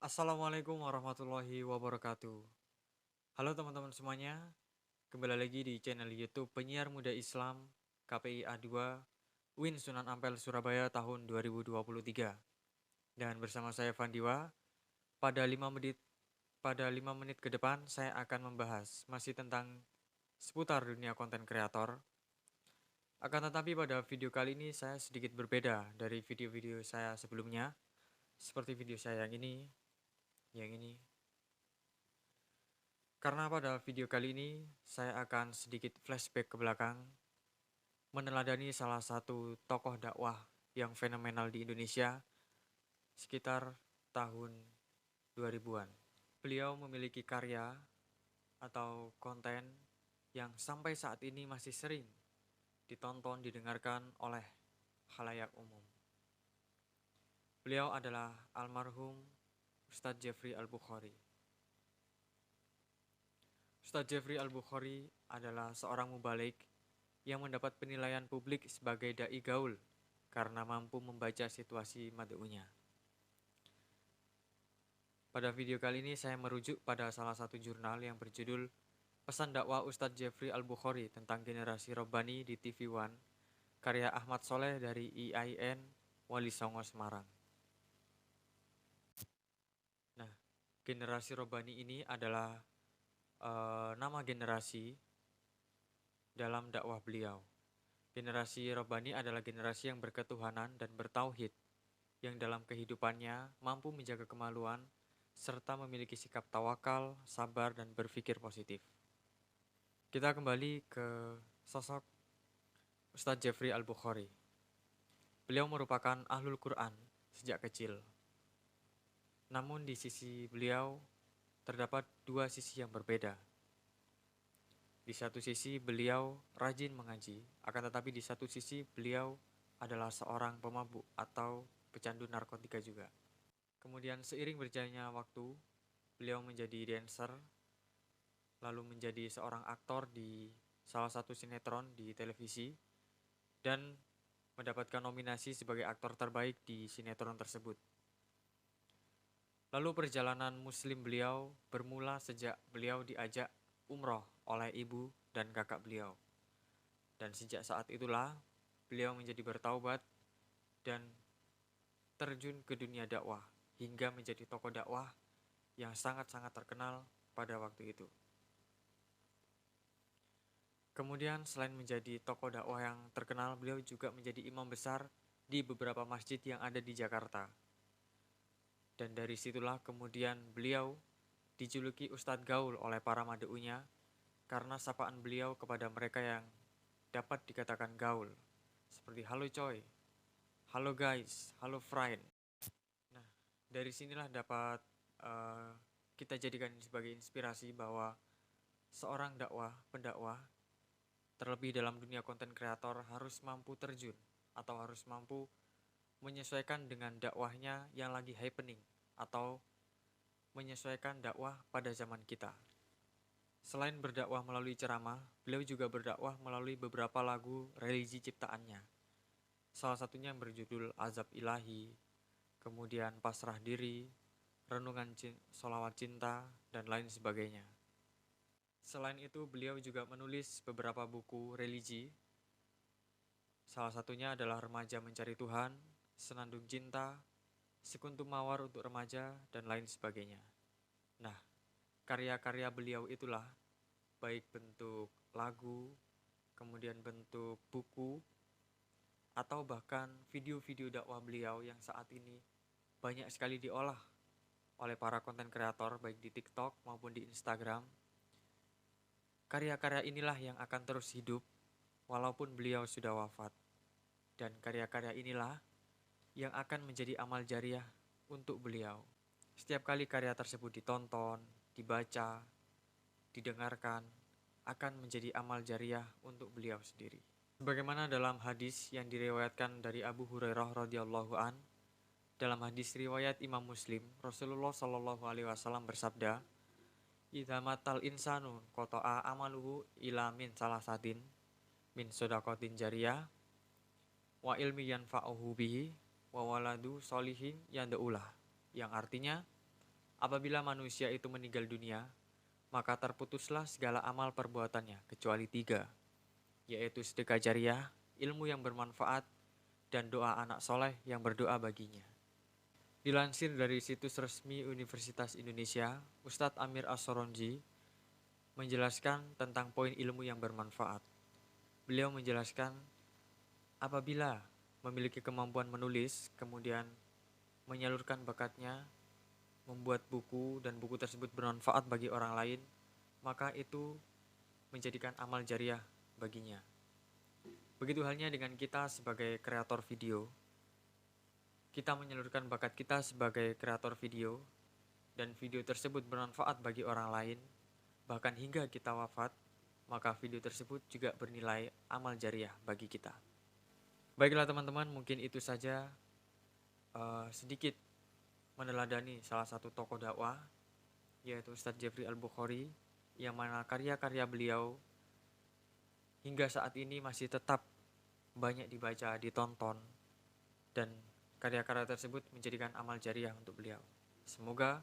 Assalamualaikum warahmatullahi wabarakatuh. Halo teman-teman semuanya, kembali lagi di channel YouTube Penyiar Muda Islam KPI A2 UIN Sunan Ampel Surabaya tahun 2023. Dan bersama saya Fandiwa, pada 5 menit ke depan saya akan membahas masih tentang seputar dunia konten kreator. Akan tetapi pada video kali ini saya sedikit berbeda dari video-video saya sebelumnya, seperti video saya yang ini. Karena pada video kali ini saya akan sedikit flashback ke belakang, meneladani salah satu tokoh dakwah yang fenomenal di Indonesia sekitar tahun 2000-an. Beliau memiliki karya atau konten yang sampai saat ini masih sering ditonton, didengarkan oleh khalayak umum. Beliau adalah almarhum Ustadz Jeffrey Al-Bukhari. Ustadz Jeffrey Al-Bukhari adalah seorang mubalik yang mendapat penilaian publik sebagai dai gaul karena mampu membaca situasi mad'unya. Pada video kali ini saya merujuk pada salah satu jurnal yang berjudul Pesan Dakwah Ustadz Jeffrey Al-Bukhari tentang Generasi Robbani di TV One, karya Ahmad Soleh dari IAIN Wali Songo Semarang. Nah, Generasi Robbani ini adalah nama generasi dalam dakwah beliau. Generasi Robbani adalah generasi yang berketuhanan dan bertauhid, yang dalam kehidupannya mampu menjaga kemaluan, serta memiliki sikap tawakal, sabar, dan berpikir positif. Kita kembali ke sosok Ustadz Jeffrey Al-Bukhari. Beliau merupakan ahlul Quran sejak kecil. Namun di sisi beliau terdapat dua sisi yang berbeda. Di satu sisi beliau rajin mengaji, akan tetapi di satu sisi beliau adalah seorang pemabuk atau pecandu narkotika juga. Kemudian seiring berjalannya waktu, beliau menjadi dancer, lalu menjadi seorang aktor di salah satu sinetron di televisi, dan mendapatkan nominasi sebagai aktor terbaik di sinetron tersebut. Lalu perjalanan muslim beliau bermula sejak beliau diajak umroh oleh ibu dan kakak beliau. Dan sejak saat itulah beliau menjadi bertaubat dan terjun ke dunia dakwah hingga menjadi tokoh dakwah yang sangat-sangat terkenal pada waktu itu. Kemudian selain menjadi tokoh dakwah yang terkenal, beliau juga menjadi imam besar di beberapa masjid yang ada di Jakarta. Dan dari situlah kemudian beliau dijuluki Ustadz Gaul oleh para mad'unya karena sapaan beliau kepada mereka yang dapat dikatakan gaul, seperti halo coy, halo guys, halo friend. Nah, dari sinilah dapat kita jadikan sebagai inspirasi bahwa seorang pendakwah, terlebih dalam dunia konten kreator harus mampu terjun atau harus mampu menyesuaikan dengan dakwahnya yang lagi happening atau menyesuaikan dakwah pada zaman kita. Selain berdakwah melalui ceramah, beliau juga berdakwah melalui beberapa lagu religi ciptaannya. Salah satunya yang berjudul Azab Ilahi, kemudian Pasrah Diri, Renungan Sholawat Cinta, dan lain sebagainya. Selain itu, beliau juga menulis beberapa buku religi. Salah satunya adalah Remaja Mencari Tuhan, Senandung Cinta, Sekuntum Mawar untuk Remaja, dan lain sebagainya. Nah, karya-karya beliau itulah, baik bentuk lagu, kemudian bentuk buku, atau bahkan video-video dakwah beliau yang saat ini banyak sekali diolah oleh para konten kreator baik di TikTok maupun di Instagram. Karya-karya inilah yang akan terus hidup walaupun beliau sudah wafat. Dan karya-karya inilah yang akan menjadi amal jariah untuk beliau. Setiap kali karya tersebut ditonton, dibaca, didengarkan, akan menjadi amal jariah untuk beliau sendiri. Sebagaimana dalam hadis yang diriwayatkan dari Abu Hurairah radhiyallahu an, dalam hadis riwayat Imam Muslim, Rasulullah Shallallahu alaihi wasallam bersabda, "Idza matal insanu qata'a amaluhu ila min salasatin min shadaqatin jariyah wa ilmi yanfa'uhu bihi wa waladu sholihin yad'ulah." Yang artinya, Apabila manusia itu meninggal dunia, maka terputuslah segala amal perbuatannya kecuali 3, yaitu sedekah jariah, ilmu yang bermanfaat, dan doa anak soleh yang berdoa baginya. Dilansir dari situs resmi Universitas Indonesia, Ustadz Amir As-Soronji menjelaskan tentang poin ilmu yang bermanfaat. Beliau menjelaskan apabila memiliki kemampuan menulis, kemudian menyalurkan bakatnya, membuat buku dan buku tersebut bermanfaat bagi orang lain, maka itu menjadikan amal jariah baginya. Begitu halnya dengan kita sebagai kreator video. Kita menyalurkan bakat kita sebagai kreator video, dan video tersebut bermanfaat bagi orang lain, bahkan hingga kita wafat, maka video tersebut juga bernilai amal jariah bagi kita. Baiklah teman-teman, mungkin itu saja sedikit meneladani salah satu tokoh dakwah, yaitu Ustadz Jeffrey Al-Bukhari, yang mana karya-karya beliau hingga saat ini masih tetap banyak dibaca, ditonton, dan karya-karya tersebut menjadikan amal jariah untuk beliau. Semoga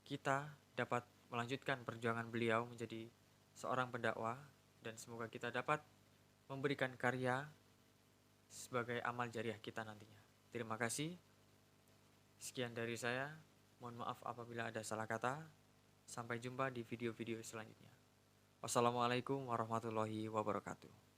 kita dapat melanjutkan perjuangan beliau menjadi seorang pendakwah, dan semoga kita dapat memberikan karya sebagai amal jariah kita nantinya. Terima kasih. Sekian dari saya. Mohon maaf apabila ada salah kata. Sampai jumpa di video-video selanjutnya. Wassalamualaikum warahmatullahi wabarakatuh.